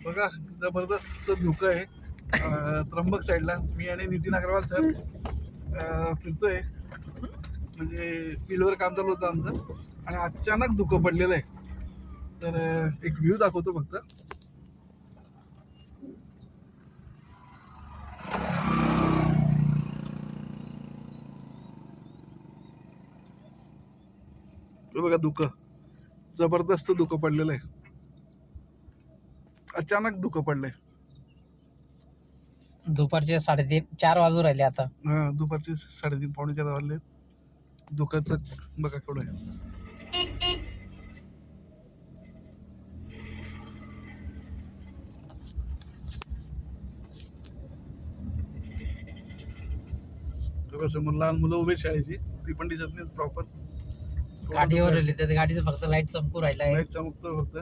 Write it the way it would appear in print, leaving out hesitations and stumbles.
बघा जबरदस्त धुकं आहे त्र्यंबक साईडला. मी आणि नितीन अग्रवाल सर फिरतोय, म्हणजे फील्डवर काम चालू होतं आमचं आणि अचानक धुकं पडलेलं आहे. तर एक व्ह्यू दाखवतो फक्त. बघा धुकं, जबरदस्त धुकं पडलेलं आहे, अचानक धुकं पडलंय. दुपारचे 3:30-4 वाजू राहिले आता. हा, दुपारचे 3:30 पावणे 4 वाजले. धुक्याचं बघा केवढं आहे. समोर लहान मुलं उभे शाळेची, ती पण दिसत नाही प्रॉपर. गाडीवर राहिली तर गाडीचं फक्त लाईट चमकू राहिलाय. लाईट चमकतो फक्त.